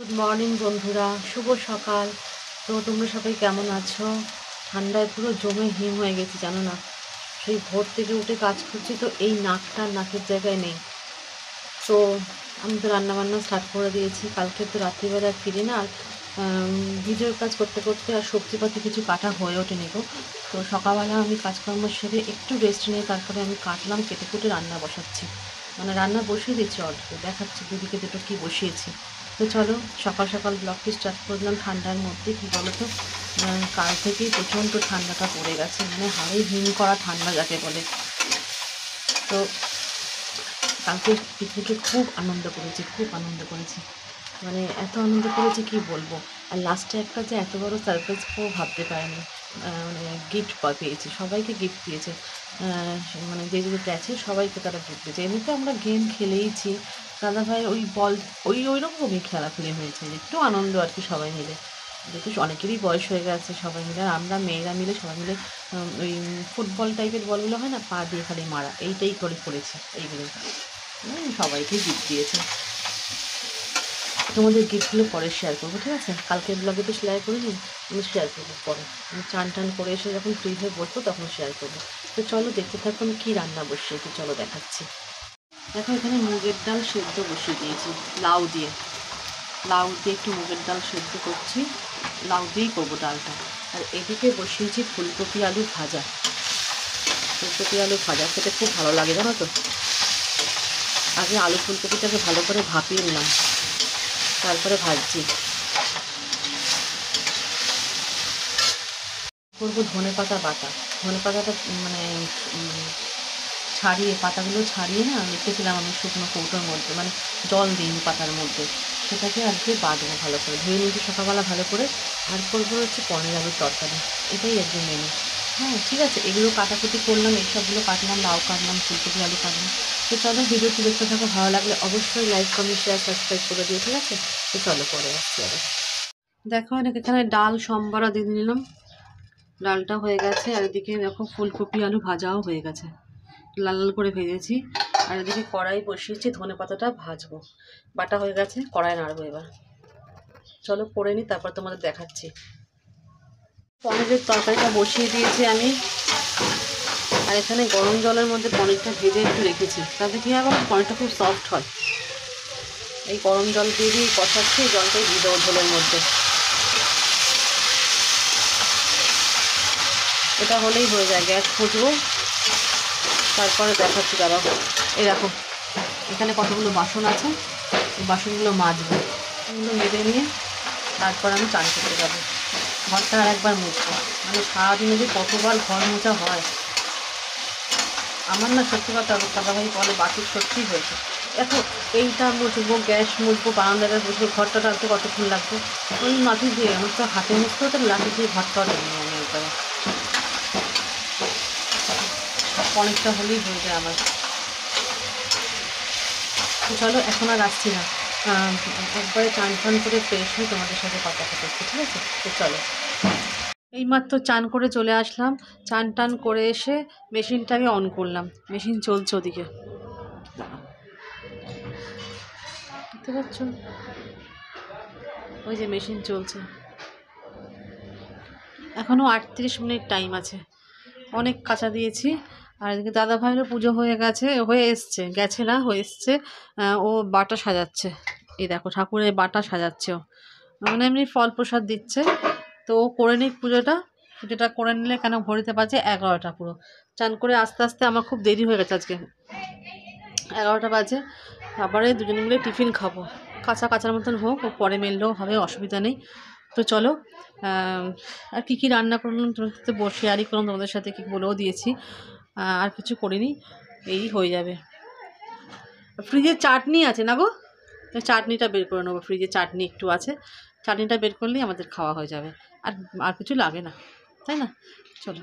Good morning বন্ধুরা, শুভ সকাল। তো তোমরা সবাই কেমন আছো? ঠান্ডায় পুরো জমে হিম হয়ে গেছি, জানো না। সেই ভোর থেকে উঠে কাজ করছি, তো এই নাকটা নাকের জায়গায় নেই। তো আমি তো রান্নাবান্না স্টার্ট করে দিয়েছি। কালকে তো রাত্রিবেলা ফিরি না, আর ভিডিওর কাজ করতে করতে আর সবজিপাতি কিছু কাটা হয়ে ওঠেনি গো। তো সকালবেলা আমি কাজকর্ম সেরে একটু রেস্ট নিয়ে তারপরে আমি কাটলাম, কেটে কুটে রান্না বসাচ্ছি। মানে রান্না বসিয়ে দিচ্ছি, অলরেডি দেখাচ্ছি দুদিকে দুটো কী বসিয়েছি। তো চলো সকাল সকাল ব্লগটি স্টার্ট করলাম ঠান্ডার মধ্যে। কী বলো তো, কাল থেকেই প্রচণ্ড ঠান্ডাটা পড়ে গেছে, মানে হাড়ে হিম করা ঠান্ডা যাকে বলে। তো কালকে পিকনিকে খুব আনন্দ করেছি, মানে এত আনন্দ করেছি কি বলবো। আর লাস্টে একটা যে এত বড় সারপ্রাইজ কেউ ভাবতে পারেনি। মানে গিফট পেয়েছি, সবাইকে গিফট দিয়েছে। মানে যে যে গেছে সবাইকে তারা গিফট দিয়েছে। এমনিতে আমরা গেম খেলেইছি, দাদাভাইয়ের ওই বল ওই রকমই খেলাখুলি হয়েছে, একটু আনন্দ আর কি সবাই মিলে। যেহেতু অনেকেরই বয়স হয়ে গেছে, সবাই মিলে আমরা মেয়েরা মিলে সবাই মিলে ওই ফুটবল টাইপের বলগুলো হয় না, পা দিয়ে খালি মারা, এইটাই করেছি এইগুলো। সবাইকে গিফট দিয়েছে। তোমাদের গিফটগুলো পরে শেয়ার করবো, ঠিক আছে? কালকের ব্লগে তো শেয়ার করিনি, আমি শেয়ার করবো পরে। আমি চান টান করে এসে যখন ফ্রি হয়ে বসবো তখন শেয়ার করবো। তো চলো দেখতে থাকো আমি কী রান্না বসিয়েছি, চলো দেখাচ্ছি। দেখো এখানে মুগের ডাল সেদ্ধ বসিয়ে দিয়েছি, লাউ দিয়ে একটু মুগের ডাল সেদ্ধ করছি। লাউ দিয়েই করবো ডালটা। আর এদিকে বসিয়েছি ফুলকপি আলু ভাজা। খেতে খুব ভালো লাগে, জানো তো। আগে আলু ফুলকপিটাকে ভালো করে ভাপিয়ে নিলাম, তারপরে ভাজছি। করবো ধনে পাতা বাটা। ধনে পাতাটা মানে ছাড়িয়ে, পাতাগুলো ছাড়িয়ে না রেখেছিলাম আমি শুকনো কৌটোর মধ্যে, মানে জল দিইনি পাতার মধ্যে। সেটাকে আজকে বাটবো ভালো করে, ধুয়ে নিয়েছি সকালবেলা ভালো করে। আর করবো হচ্ছে পনির আলুর তরকারি, এটাই একদম মেনু। হ্যাঁ ঠিক আছে, এগুলো কাটাকুটি করলাম, এইসবগুলো কাটলাম, লাউ কাটলাম, ফুলকপি আলু কাটলাম। তো চলো ভিডিওটি দেখতে থাকো, ভালো লাগলে অবশ্যই লাইক কমেন্ট শেয়ার সাবস্ক্রাইব করে দিও, ঠিক আছে? তো চলো পরে আসছি আবার। দেখো এখানে ডাল সম্বরা দিয়ে নিলাম, ডালটা হয়ে গেছে। আর এদিকে দেখো ফুলকপি আলু ভাজাও হয়ে গেছে, লাল লাল করে ভেজেছি। আর এদিকে কড়াই বসিয়েছি, ধনে পাতাটা ভাজবো। বাটা হয়ে গেছে, কড়াই নাড়বো এবার। চলো করে নিই, তারপর তোমাদের দেখাচ্ছি। পনিরের তরকারিটা বসিয়ে দিয়েছি আমি। আর এখানে গরম জলের মধ্যে পনিরটা ভেজে একটু রেখেছি, তাতে কী হয় বলো, পনিরটা খুব সফট হয়। এই গরম জল দিয়ে কষাচ্ছি, জলটাই দিয়ে দেবো ঝোলের মধ্যে। এটা হলেই হয়ে যায়, গ্যাস ফুটবো, তারপরে দেখাচ্ছি। দাঁড়াও, এই দেখো এখানে কতগুলো বাসন আছে, এই বাসনগুলো মাজবো। এগুলো মেজে নিয়ে তারপর আমি চান করতে যাবো। ঘরটা আর একবার মুছবো, মানে সারাদিনে যে কতবার ঘর মোছা হয়। আমার না সত্যি কথা, দাদাভাই বলে বাকি সত্যিই হয়েছে। দেখো এইটা মুছবো, গ্যাস মুছবো, বারান্দাটা মুছবো, ঘরটা টানতে কতক্ষণ লাগবে। ওই মাটি দিয়ে আমার তো হাতে মুছতে হতো, লাঠি দিয়ে ঘরটা টেনে আমি একবারে। অনেকটা হলেই হয়ে যায় আমার। চলো এখন আর আসছি না, একবারে চান টান করে ফ্রেশ হয়ে তোমাদের সাথে কথা করছি, ঠিক আছে? তো চলো। এইমাত্র চান করে চলে আসলাম, চান টান করে এসে মেশিনটাকে অন করলাম। মেশিন চলছে ওদিকে, দেখতে পাচ্ছ? ওই যে মেশিন চলছে। এখনও 38 মিনিট টাইম আছে, অনেক কাঁচা দিয়েছি। আর এদিকে দাদা ভাইয়েরও পুজো হয়ে এসছে। ও বাটা সাজাচ্ছে, এই দেখো ঠাকুরের বাটা সাজাচ্ছে। ও মানে এমনি ফল প্রসাদ দিচ্ছে। তো ও করে নিক পুজোটা করে নিলে, কেন ঘড়িতে বাজে 11টা পুরো। চান করে আস্তে আস্তে আমার খুব দেরি হয়ে গেছে আজকে, 11টা বাজে। আবারে দুজনে মিলে টিফিন খাবো, কাঁচার মতন হোক, ও পরে মেললেও হবে, অসুবিধা নেই। তো চলো, আর কী রান্না করলাম তোমাদের শেয়ারই করলাম তোমাদের সাথে, কী বলেও দিয়েছি। আর কিছু করিনি, এই হয়ে যাবে। ফ্রিজে চাটনি আছে না গো, চাটনিটা বের করে নেবো। ফ্রিজে চাটনি একটু আছে, চাটনিটা বের করলেই আমাদের খাওয়া হয়ে যাবে। আর কিছু লাগে না, তাই না? চলো।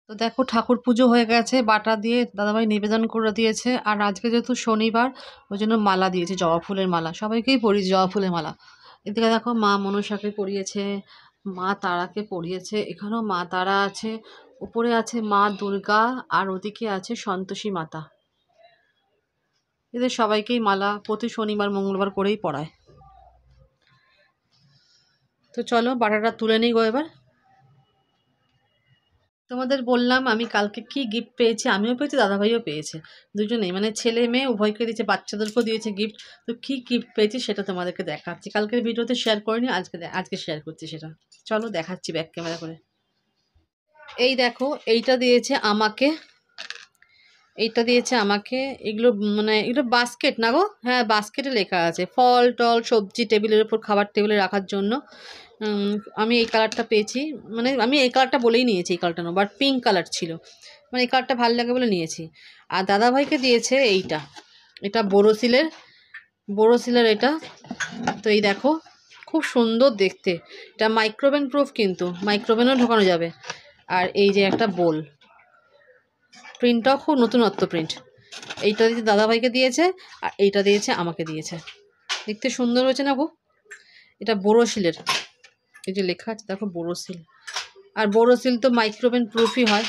তো দেখো ঠাকুর পুজো হয়ে গেছে, বাটা দিয়ে দাদাভাই নিবেদন করে দিয়েছে। আর আজকে যেহেতু শনিবার, ওই জন্য মালা দিয়েছে, জবা ফুলের মালা। সবাইকেই পরিয়েছে জবা ফুলের মালা। এদিকে দেখো মা মনসাকে পরিয়েছে, মা তারাকে পরিয়েছে, এখানেও মা তারা আছে, উপরে আছে মা দুর্গা, আর ওদিকে আছে সন্তোষী মাতা। এদের সবাইকেই মালা প্রতি শনিবার মঙ্গলবার করেই পরায়। তো চলো বাটাটা তুলে নিই গো এবার। তোমাদের বললাম আমি কালকে কি গিফট পেয়েছি, আমিও পেয়েছি দাদাভাইও পেয়েছে, দুজনেই মানে ছেলে মেয়ে উভয়কে দিয়েছে, বাচ্চাদেরকেও দিয়েছে গিফট। তো কি গিফট পেয়েছি সেটা তোমাদেরকে দেখাচ্ছি, কালকের ভিডিওতে শেয়ার করিনি, আজকে শেয়ার করছি সেটা। চলো দেখাচ্ছি ব্যাক ক্যামেরা করে। এই দেখো এইটা দিয়েছে আমাকে, এইটা দিয়েছে আমাকে। এগুলো মানে এগুলো বাস্কেট না গো, হ্যাঁ বাস্কেটে লেখা আছে ফল টল সবজি টেবিলের উপর, খাবার টেবিলে রাখার জন্য। আমি এই কালারটা পেয়েছি, মানে আমি এই কালারটা বলেই নিয়েছি, এই কালারটা না, বাট পিঙ্ক কালার ছিল, মানে এই কালারটা ভালো লাগে বলে নিয়েছি। আর দাদাভাইকে দিয়েছে এইটা, এটা বোরোসিলের এটা। তো এই দেখো খুব সুন্দর দেখতে, এটা মাইক্রোওভেন প্রুফ, কিন্তু মাইক্রোওভেনও ঢোকানো যাবে। আর এই যে একটা বোল, প্রিন্টটাও খুব নতুনত্ব প্রিন্ট। এইটা দিয়েছে দাদাভাইকে দিয়েছে, আর এইটা দিয়েছে আমাকে দিয়েছে। দেখতে সুন্দর হয়েছে না গো। এটা বোরোসিলের, এই যে লেখা আছে দেখো বোরোসিল, আর বোরোসিল তো মাইক্রোওভেন প্রুফই হয়।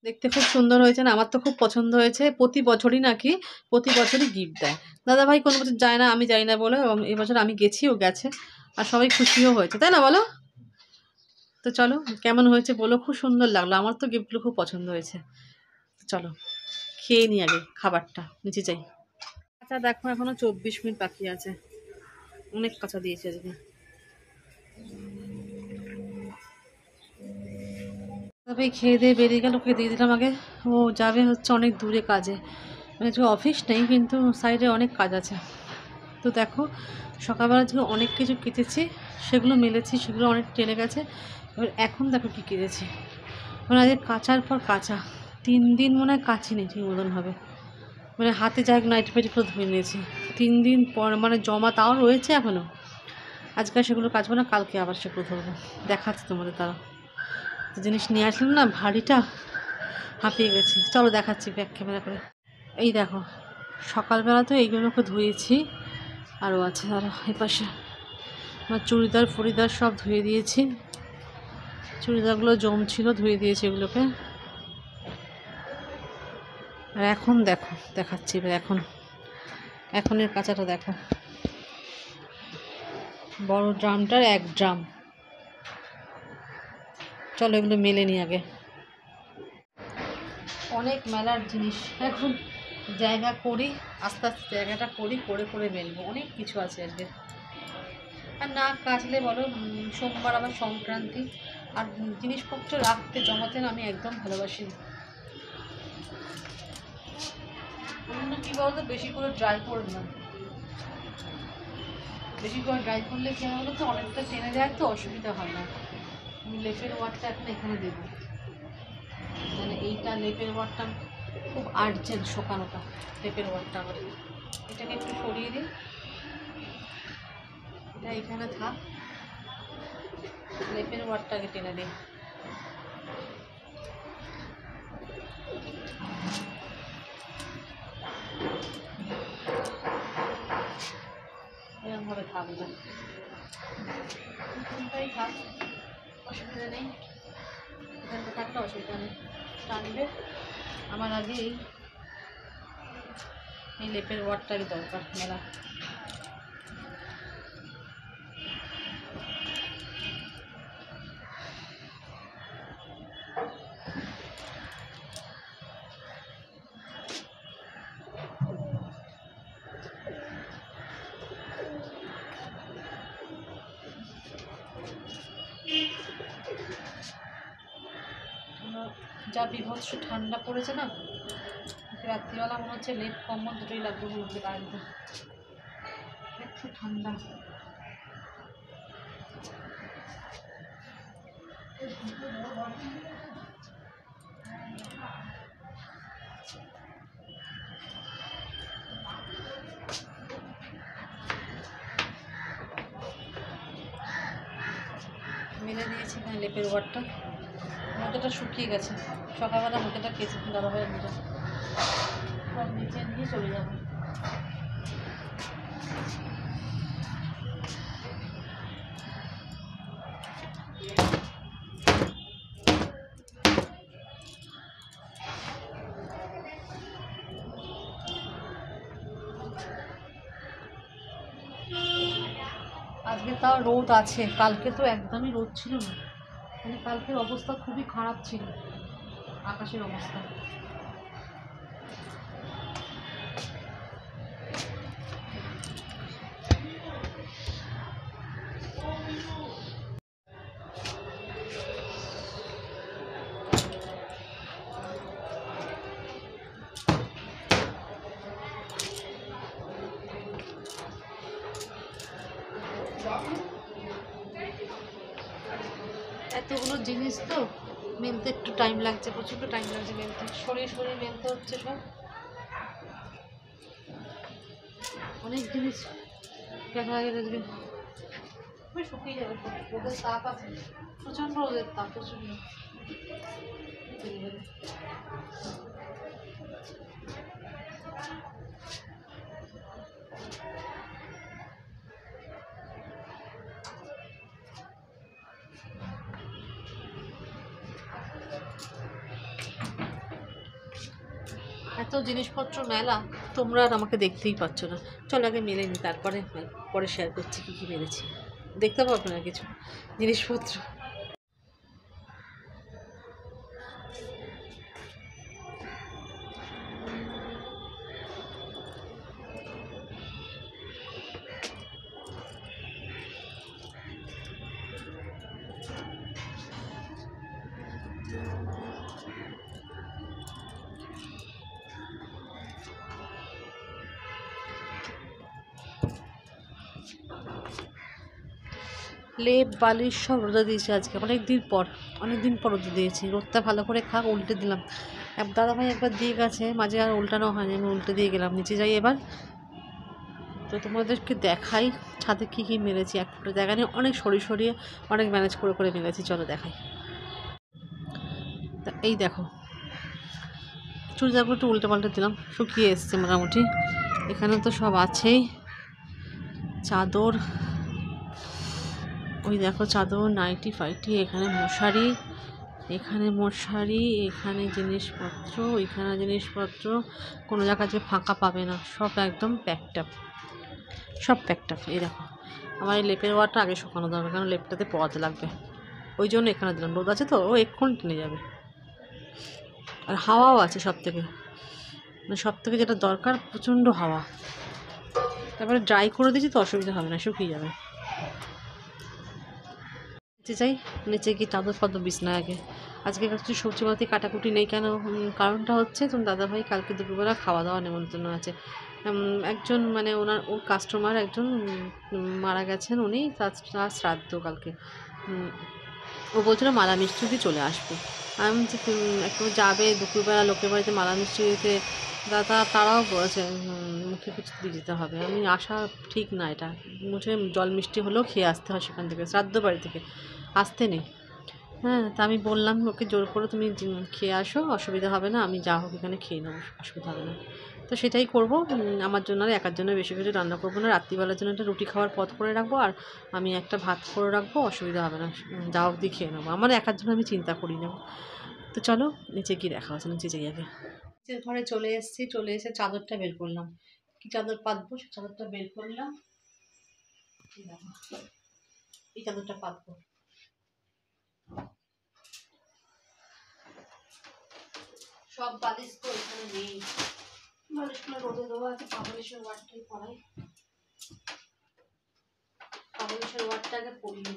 দেখতে খুব সুন্দর হয়েছে না, আমার তো খুব পছন্দ হয়েছে। প্রতি বছরই গিফট দেয় দাদাভাই, কোনো বছর যায় না, আমি যাই না বলে, এবং এবছর আমি গেছি, ও গেছে, আর সবাই খুশিও হয়েছে, তাই না বলো? তো চলো কেমন হয়েছে বলো, খুব সুন্দর লাগলো, আমার তো গিফটগুলো খুব পছন্দ হয়েছে। চলো খেয়ে নিই আগে খাবারটা, নিচে যাই। আচ্ছা দেখো এখনো 24 মিনিট বাকি আছে, অনেক কাঁচা দিয়েছে আজকে। তবে খেয়ে দিয়ে বেরিয়ে গেল, ওকে দিয়ে দিলাম আগে। ও যাবে হচ্ছে অনেক দূরে কাজে, মানে যে অফিস নেই কিন্তু সাইডে অনেক কাজ আছে। তো দেখো সকালবেলা থেকে অনেক কিছু কেটেছি, সেগুলো মেলেছি, সেগুলো অনেক টেনে গেছে। এবার এখন দেখো কী কেটেছি, মানে আজকে কাচার পর কাচা, 3 দিন মনে হয় কাচিনি ঠিক মতন হবে, মানে হাতে যাই নাইটি ফাইটি করে ধুয়ে নিয়েছি। 3 দিন পর মানে জমা তাও রয়েছে এখনও। আজকে সেগুলো কাচবো না, কালকে আবার সেগুলো ধরবো, দেখাচ্ছি তোমাদের। তারা জিনিস নিয়ে আসলাম না, ভারীটা হাঁপিয়ে গেছি। চলো দেখাচ্ছি ব্যাক ক্যামেরা করে। এই দেখো সকালবেলা তো এইগুলোকে ধুয়েছি, আরও আছে, আর এই পাশে আমার চুড়িদার ফুড়িদার সব ধুয়ে দিয়েছি, চুড়িদারগুলো জমছিল, ধুয়ে দিয়েছি এগুলোকে। আর এখন দেখো দেখাচ্ছি এবার, এখনের কাঁচাটা দেখো, বড় ড্রামটার 1 ড্রাম। চলো এগুলো মেলে নিই আগে। অনেক মেলার জিনিস, এখন জায়গা করি, আস্তে আস্তে জায়গাটা করি, করে করে মেলবো, অনেক কিছু আছে আজকে। আর না কাচলে বলো, সোমবার আবার সংক্রান্তি, আর জিনিসপত্র রাখতে জমাতে না আমি একদম ভালোবাসি না। অন্য কী বলতো, বেশি করে ড্রাই করে না, বেশি করে ড্রাই করলে কী হয় বলো তো, অনেকটা টেনে যায় তো অসুবিধা হয় না। আমি লেপের ওয়ার্কটা এখন এখানে দেবো, মানে এইটা লেপের ওয়ার্কটা খুব আর্জেন্ট, শোকানোটা লেপের ওয়ার্কটা আমার। এটাকে একটু সরিয়ে দিই, এটা এখানে থাক, লেপের ওয়ার্কটাকে টেনে দিই। এরকমভাবে থাকবে, এখানটাই থাক, অসুবিধা নেই, এখানটা থাকলে অসুবিধা নেই, টানবে। আমার আগে এই লেপের ওয়ার্কটাকে দরকার মেলা। যা বিভৎস ঠান্ডা পড়েছে না, রাত্রিবেলা মনে হচ্ছে লেপ কম্বল দুটোই লাগবে মনে হচ্ছে বাড়িতে, একটু ঠান্ডা। মেলে দিয়েছি এখানে লেপের ওয়ারটা, মোটাটা শুকিয়ে গেছে, সকালবেলা মোটাটা কেচে দাদাভাইয়ের মোটা সব নিচে নিয়ে চলে যাবো। আজকে তাও রোদ আছে, কালকে তো একদমই রোদ ছিল না। মানে কালকের অবস্থা খুবই খারাপ ছিল আকাশের অবস্থা। এতগুলো জিনিস তো মেলতে একটু টাইম লাগছে, প্রচণ্ড টাইম লাগছে মেলতে, সরিয়ে সরিয়ে মেলতে হচ্ছে সব। অনেক জিনিস দেখা গেলে শুকিয়ে যাবে, রোদের তাপ আছে, প্রচণ্ড রোদের তাপ, প্রচণ্ড। এত জিনিসপত্র মেলা, তোমরা আর আমাকে দেখতেই পাচ্ছ না। চল আগে মেলে নি, তারপরে পরে শেয়ার করছি কী কী মেলেছি। দেখতে পাবো না কিছু জিনিসপত্র। লেপ বালিশ সব রোদে দিয়েছি আজকে, অনেক দিন পর রোদে দিয়েছি। রোদটা ভালো করে খাক, উল্টে দিলাম। দাদাভাই একবার দিয়ে গেছে, মাঝে আর উল্টানো হয়নি, আমি উল্টে দিয়ে গেলাম। নিচে যাই এবার, তো তোমাদেরকে দেখাই ছাদে কী কী মেরেছি। এক ফুটে জায়গা নিয়ে অনেক সরিয়ে সরিয়ে অনেক ম্যানেজ করে করে মেরেছি, চলো দেখাই। তা এই দেখো, চুড়িদারগুলো একটু উল্টে পাল্টে দিলাম, শুকিয়ে এসছে মোটামুটি। এখানে তো সব আছেই, চাদর, ওই দেখো চাদর, নাইটি ফাইটি, এখানে মশারি, এখানে জিনিসপত্র, ওইখানে জিনিসপত্র, কোনো জায়গা যে ফাঁকা পাবে না, সব একদম প্যাকটাপ, সব প্যাকটাপ। এই দেখো, আমার এই লেপের ওয়ারটা আগে শুকানো দরকার, কারণ লেপটাতে পোয়াতে লাগবে, ওই জন্য এখানে দিলাম। রোদ আছে তো, ও এক্ষুনি টেনে যাবে। আর হাওয়াও আছে সব থেকে, মানে সব থেকে যেটা দরকার, প্রচণ্ড হাওয়া। তারপরে ড্রাই করে দিয়েছি তো অসুবিধা হবে না, শুকিয়ে যাবে। নিচে যাই, নিচে গিয়ে চাদর ফাদর বিছনা আগে। আজকে কিছু সবজিপাতি কাটাকুটি নেই, কেন? কারণটা হচ্ছে তোমার দাদাভাই কালকে দুপুরবেলা খাওয়া দাওয়া নেমন্তন্ন আছে। একজন মানে ওর কাস্টমার একজন মারা গেছেন, উনি তার শ্রাদ্ধ কালকে। ও বলছিল মালা মিষ্টি দিয়ে চলে আসবে। আমি যে একটু যাবে দুপুরবেলা লোকের বাড়িতে মালা মিষ্টি দিতে, তারাও বলেছে মুখে কিছু দিয়ে যেতে হবে। আমি আসা ঠিক না, এটা মুখে জল মিষ্টি হলেও খেয়ে আসতে হয় সেখান থেকে, শ্রাদ্ধ বাড়ি থেকে আসতে নেই। হ্যাঁ, তা আমি বললাম ওকে জোর করে তুমি খেয়ে আসো, অসুবিধা হবে না, আমি যা হোক এখানে খেয়ে নেবো, অসুবিধা হবে না। তো সেটাই করবো। আমার জন্য আর একার জন্য বেশি কিছু রান্না করবো না, রাত্রিবেলার জন্য একটা রুটি খাওয়ার পথ করে রাখবো, আর আমি একটা ভাত করে রাখবো, অসুবিধা হবে না, যা অবধি খেয়ে নেবো। আমার একার জন্য আমি চিন্তা করি না। তো চলো নিচে গিয়ে দেখা হচ্ছে, নিচে যাই আগে। নিচের ঘরে চলে এসে চাদরটা বের করলাম, কি চাদর পাতবো সে চাদরটা বের করলাম। এই চাদরটা পাতবো। সব বালিশ তো এখানে নেই, বালিশগুলো রোদে দেওয়া আছে। পাবলিশের ওয়ার্ডটাই পড়াই, পাবলিশের ওয়ার্ডটা আগে পড়িনি।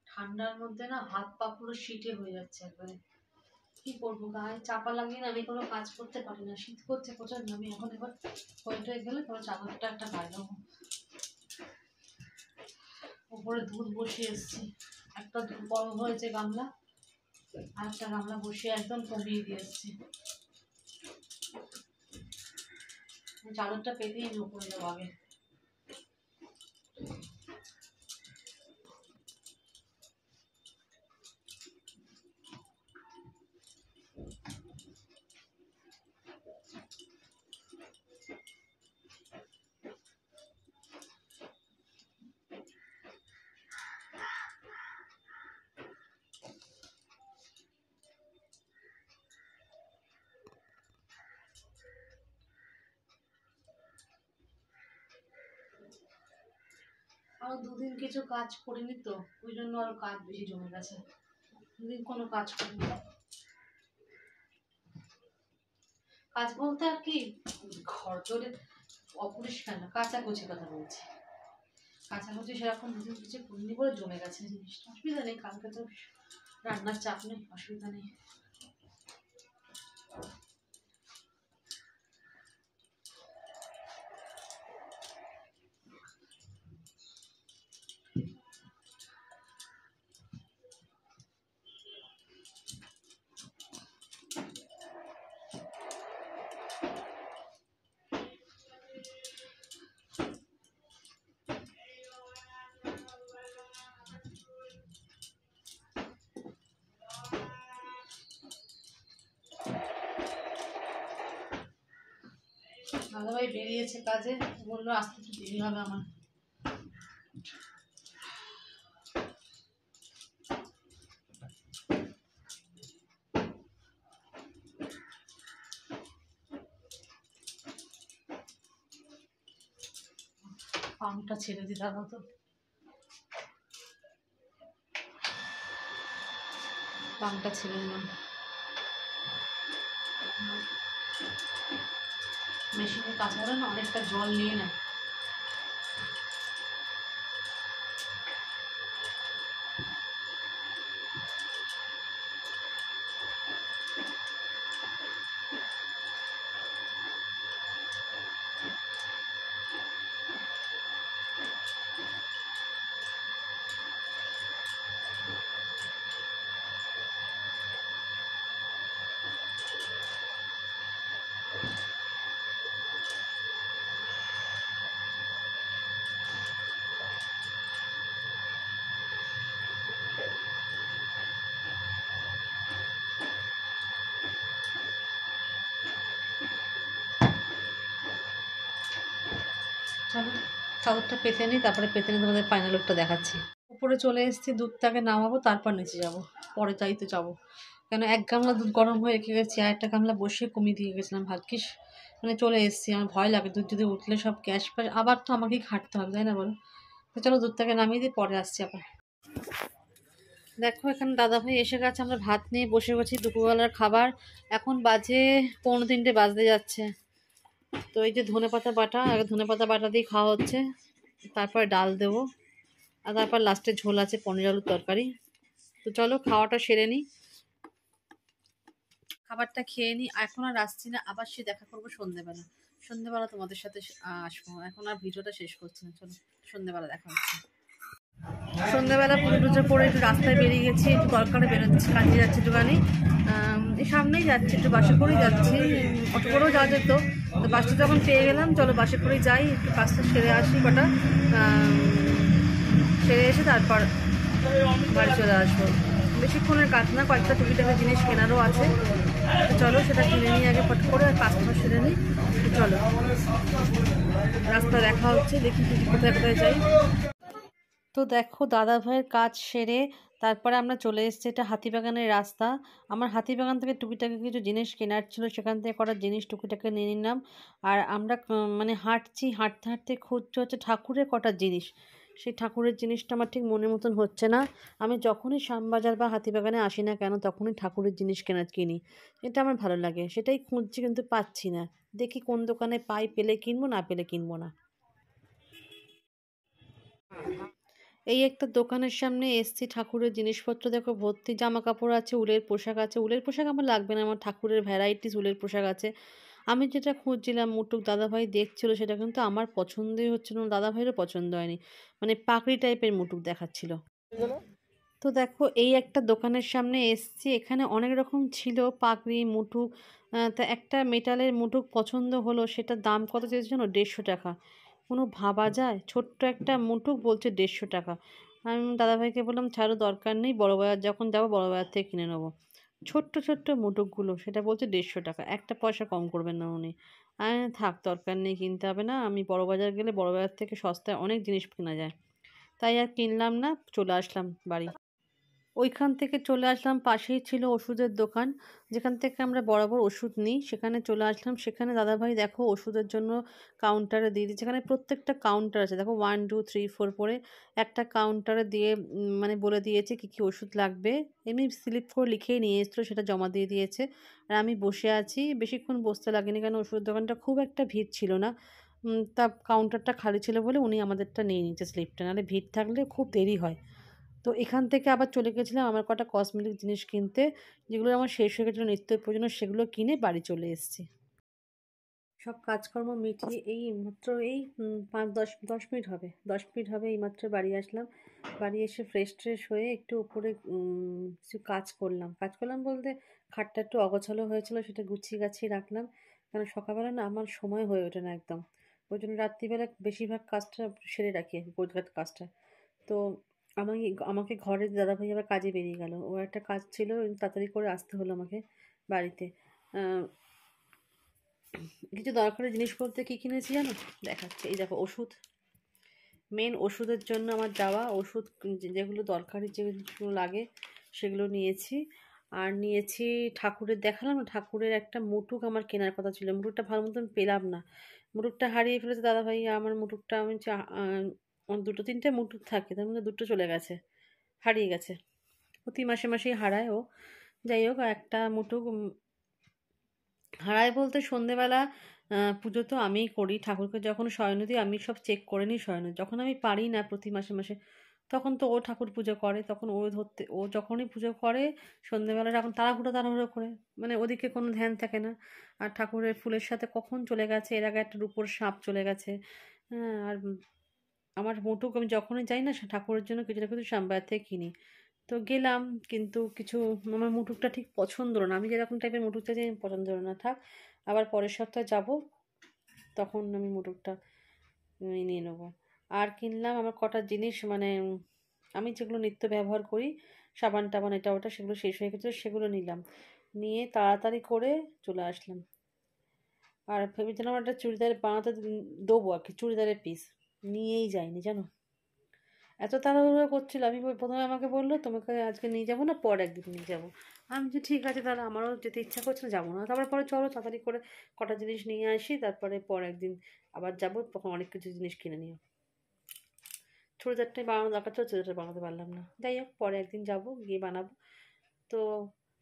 ঠান্ডার মধ্যে না হাত পা পুরো শীতে হয়ে যাচ্ছে একবারে। কি করবো, গায়ে চাপা লাগিয়ে না আমি কোনো কাজ করতে পারি না, শীত করছে প্রচন্ড। আমি এখন এবার হয়ে গেলে তোমার চাদরটা একটা গায়ে দেবো। উপরে দুধ বসিয়ে এসছি, একটা বড় হয়েছে গামলা, আরেকটা গামলা বসিয়ে একদম কমিয়ে দিয়ে এসছি। চাদরটা পেতেই নো করে দেবো আগে। আরো দুদিন কিছু কাজ করিনি তো, ওই জন্য আরো কাজ বেশি জমে গেছে। দুদিন কোনো কাজ করিনি। কাজ বলতে আর কি, ঘর তোরে অপরিষ্কার না, কাচাকুচি কথা বলছি। কাচাকুচি সেরকম দুদিন কিছু করিনি বলে জমে গেছে জিনিসটা। অসুবিধা নেই, কালকে তো রান্নার চাপ নেই, অসুবিধা নেই। দাদাভাই বেরিয়েছে কাজে, বললো আসতে একটু দেরি হবে আমার। পাংটা ছেড়ে দিই দাদা, তো পাংটা ছেড়ে দিলাম। মেশিনে কাঁচা হলে না অনেকটা জল নিয়ে নেয়। চলো চাদরটা পেতে নিই, তারপরে পেতে নিয়ে তোমাদের ফাইনাল লুকটা দেখাচ্ছি। উপরে চলে এসেছি, দুধটাকে নামাবো, তারপর নিচে যাব। পরে তাই তো যাবো, কেন এক গামলা দুধ গরম হয়ে রেখে গেছি, আর একটা গামলা বসিয়ে কমিয়ে দিয়ে গেছিলাম। ভাগ্যিস মানে চলে এসেছি, আমার ভয় লাগে দুধ যদি উঠলে সব গ্যাস ফ্যাস আবার তো আমাকেই খাটতে হবে, তাই না বলো? তো চলো দুধটাকে নামিয়ে দিই, পরে আসছি আবার। দেখো এখানে দাদাভাই এসে গেছে, আমরা ভাত নিয়ে বসে গেছি, দুপুরবেলার খাবার। এখন বাজে 2:45 বাজতে যাচ্ছে। তো এই যে ধনেপাতা বাটা, আগে ধনেপাতা বাটা দিয়ে খাওয়া হচ্ছে, তারপর ডাল দেবো, আর তারপর লাস্টে ঝোল আছে, পনির আলুর তরকারি। তো চলো খাওয়াটা সেরে নিই, খাবারটা খেয়ে নিই। এখন আর আসছি না, আবার সে দেখা করবো সন্ধ্যেবেলা। সন্ধ্যেবেলা তোমাদের সাথে আসবো, এখন আর ভিডিওটা শেষ করছি না, চলো সন্ধ্যেবেলা দেখা হচ্ছে। সন্ধ্যেবেলা পুজো টুজো করে একটু রাস্তায় বেরিয়ে গেছি, একটু দরকারে বেরোচ্ছি, কাজে যাচ্ছি একটুখানি। এই সামনেই যাচ্ছি, একটু বাসে করেই যাচ্ছি, অটো করেও যাওয়া যেত, তো বাসটা যখন পেয়ে গেলাম চলো বাসে করেই যাই, একটু কাজটা সেরে আসি কটা, সেরে এসে তারপর বাড়ি চলে আসবো। বেশিক্ষণের কাজ না, কয়েকটা টুকিটাকি জিনিস কেনারও আছে, তো চলো সেটা কিনে নিয়ে আগে ফট করে আর কাজটা সেরে নিই। চলো রাস্তা দেখা হচ্ছে, দেখি কোথায় কোথায় যাই। তো দেখো দাদা ভাইয়ের কাজ সেরে তারপরে আমরা চলে এসেছি, এটা হাতিবাগানের রাস্তা। আমার হাতিবাগান থেকে টুকিটাকি কিছু জিনিস কেনার ছিল, সেখান থেকে কটা জিনিস টুকিটাকি নিয়ে নিলাম। আর আমরা মানে হাঁটছি, হাঁটতে হাঁটতে খুঁজতে হচ্ছে ঠাকুরের কটা জিনিস। সেই ঠাকুরের জিনিসটা আমার ঠিক মনের মতন হচ্ছে না। আমি যখনই শ্যামবাজার বা হাতিবাগানে আসি না কেন, তখনই ঠাকুরের জিনিস কিনি, এটা আমার ভালো লাগে, সেটাই খুঁজছি কিন্তু পাচ্ছি না। দেখি কোন দোকানে পাই, পেলে কিনবো, না পেলে কিনবো না। এই একটা দোকানের সামনে এসছি, ঠাকুরের জিনিসপত্র দেখো ভর্তি, জামা কাপড় আছে, উলের পোশাক আছে। উলের পোশাক আমার লাগবে না, আমার ঠাকুরের ভ্যারাইটিস উলের পোশাক আছে। আমি যেটা খুঁজছিলাম, মুটুক দাদাভাই দেখছিল, সেটা কিন্তু আমার পছন্দই হচ্ছিল না, দাদাভাইয়েরও পছন্দ হয়নি, মানে পাকড়ি টাইপের মুটুক দেখাচ্ছিল। তো তো দেখো এই একটা দোকানের সামনে এসছি, এখানে অনেক রকম ছিল পাগড়ি মুটুক। তা একটা মেটালের মুটুক পছন্দ হলো, সেটার দাম কত চেয়েছে জানো? 150 টাকা। কোনো ভাবা যায়, ছোট্ট একটা মুটুক বলছে 150 টাকা। আমি দাদাভাইকে বললাম ছাড়ো, দরকার নেই, বড় বাজার যখন যাবো বড় বাজার থেকে কিনে নেবো। ছোট্ট ছোট্ট মুটুকগুলো, সেটা বলছে 150 টাকা, একটা পয়সা কম করবেন না উনি। আমি থাক, দরকার নেই, কিনতে হবে না, আমি বড় বাজার গেলে বড় বাজার থেকে সস্তায় অনেক জিনিস কেনা যায়। তাই আর কিনলাম না, চলে আসলাম বাড়ি। ওইখান থেকে চলে আসলাম, পাশেই ছিল ওষুধের দোকান, যেখান থেকে আমরা বরাবর ওষুধ নিই, সেখানে চলে আসলাম। সেখানে দাদাভাই দেখো ওষুধের জন্য কাউন্টারে দিয়ে দিচ্ছে। এখানে প্রত্যেকটা কাউন্টার আছে, দেখো 1 2 3 4 করে একটা কাউন্টারে দিয়ে মানে বলে দিয়েছে কি কি ওষুধ লাগবে। এমনি স্লিপ করে লিখেই নিয়ে এসেছিলো, সেটা জমা দিয়ে দিয়েছে। আর আমি বসে আছি, বেশিক্ষণ বসতে লাগেনি, কারণ ওষুধের দোকানটা খুব একটা ভিড় ছিল না। তা কাউন্টারটা খালি ছিল বলে উনি আমাদেরটা নিয়ে নিচ্ছে স্লিপটা, নাহলে ভিড় থাকলে খুব দেরি হয়। তো এখান থেকে আবার চলে গেছিলাম আমার কটা কসমেটিক জিনিস কিনতে, যেগুলো আমার শেষ হয়ে গেছিলো নিত্য প্রয়োজনীয়, সেগুলো কিনে বাড়ি চলে এসেছি। সব কাজকর্ম মিটিয়ে এই মাত্র এই 5 10 10 মিনিট হবে, 10 মিনিট হবে এইমাত্র বাড়ি আসলাম। বাড়ি এসে ফ্রেশ ট্রেশ হয়ে একটু উপরে কিছু কাজ করলাম বলতে খাটটা একটু অগোছালো হয়েছিল, সেটা গুছিয়ে গাছিয়ে রাখলাম। কারণ সকালবেলা না আমার সময় হয়ে ওঠে না একদম, ওই জন্য রাত্রিবেলা বেশিরভাগ কাজটা সেরে রাখি, গোছগাছ কাজটা। তো আমাকে আমাকে ঘরে দাদাভাই আবার কাজে বেরিয়ে গেল, ও একটা কাজ ছিল, তাড়াতাড়ি করে আসতে হলো আমাকে বাড়িতে। কিছু দরকারি জিনিস বলতে কী কিনেছি জানো? দেখাচ্ছি, এই দেখো ওষুধ। মেন ওষুধের জন্য আমার যাওয়া, ওষুধ যেগুলো দরকারি যেগুলো লাগে সেগুলো নিয়েছি। আর নিয়েছি ঠাকুরের, দেখালাম না ঠাকুরের একটা মুটুক আমার কেনার কথা ছিল, মুটুকটা ভালো মতন পেলাম না, মুটুকটা হারিয়ে ফেলেছে দাদাভাই। আমার মুটুকটা আমি আমার দুটো তিনটে মুটুক থাকে, তার মধ্যে দুটো চলে গেছে, হারিয়ে গেছে। প্রতি মাসে মাসেই হারায় ও। যাই হোক, একটা মুটুক হারায় বলতে সন্ধেবেলা পুজো তো আমিই করি, ঠাকুরকে যখন শয়ন দিই আমি সব চেক করে নিই শয়ন, যখন আমি পারি না প্রতি মাসে মাসে, তখন তো ও ঠাকুর পুজো করে, তখন ও যখনই পুজো করে সন্ধেবেলা তখন তাড়াহুড়ো করে, মানে ওদিকে কোনো ধ্যান থাকে না। আর ঠাকুরের ফুলের সাথে কখন চলে গেছে, এর আগে একটা রূপোর সাপ চলে গেছে। হ্যাঁ, আর আমার মোটুক আমি যখনই যাই না ঠাকুরের জন্য কিছু না কিছু শ্যামবাজার থেকে কিনি। তো গেলাম, কিন্তু কিছু আমার মুটুকটা ঠিক পছন্দ হলো না, আমি যেরকম টাইপের মুটুক চাইছি আমি পছন্দ হলো না, থাক আবার পরের সপ্তাহে যাব, তখন আমি মুটুকটা নিয়ে নেবো। আর কিনলাম আমার কটা জিনিস, মানে আমি যেগুলো নিত্য ব্যবহার করি, সাবান টাবান এটা ওটা, সেগুলো শেষ হয়ে গেছিলো, সেগুলো নিলাম, নিয়ে তাড়াতাড়ি করে চলে আসলাম। আর ভেবেছিলাম একটা চুড়িদার বানাতে দেবো আর কি, চুড়িদারের পিস নিয়েই যায়নি জানো, এত তাড়াহুড়ো করছিল। আমি প্রথমে আমাকে বললো তোমাকে আজকে নিয়ে যাবো না, পর একদিন নিয়ে যাবো। আমি যে ঠিক আছে, তাহলে আমারও যেতে ইচ্ছা করছে না, যাবো না। তারপরে পরে চলো তাড়াতাড়ি করে কটা জিনিস নিয়ে আসি, তারপরে পর একদিন আবার যাবো, তখন অনেক কিছু জিনিস কিনে নিও। চুড়িদারটাই বানানো দরকার ছিল, চুড়িদারটা বানাতে পারলাম না, যাই হোক পরে একদিন যাবো, গিয়ে বানাবো। তো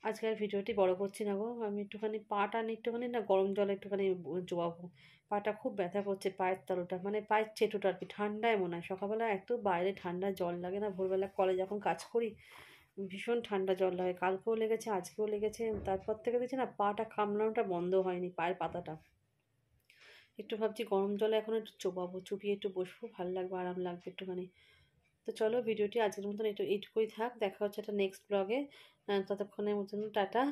আজকের ভিডিওটি বড় করছি না গো, আমি একটুখানি পাটা নিয়ে একটুখানি না গরম জলে একটুখানি চোবাবো। পাটা খুব ব্যথা করছে, পায়ের তালুটা মানে পায়ের চেটোটা আর কি, ঠান্ডায় মনে হয় সকালবেলা এত বাইরে ঠান্ডা জল লাগে না, ভোরবেলা কলে যখন কাজ করি ভীষণ ঠান্ডা জল লাগে, কালকেও লেগেছে আজকেও লেগেছে, তারপর থেকে দেখছি না পাটা কামড়ানোটা বন্ধ হয়নি, পায়ের পাতাটা। একটু ভাবছি গরম জলে এখন একটু চোবাবো, চুপিয়ে একটু বসবো, ভালো লাগবে, আরাম লাগবে একটুখানি। তো চলো ভিডিওটি আজকের মতন এইটুকুই থাক, দেখা হচ্ছে একটা নেক্সট ব্লগে। ততক্ষণের মতন টাটা।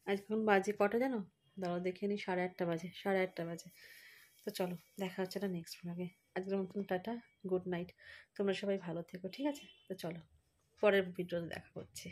এখন বাজে কটা জানো? দাঁড়াও দেখে নিই, 8:30 বাজে, 8:30 বাজে। তো চলো দেখা হচ্ছে একটা নেক্সট ব্লগে। আজকের মতন টাটা, গুড নাইট। তোমরা সবাই ভালো থেকো, ঠিক আছে? তো চলো পরের ভিডিওতে দেখা হচ্ছে।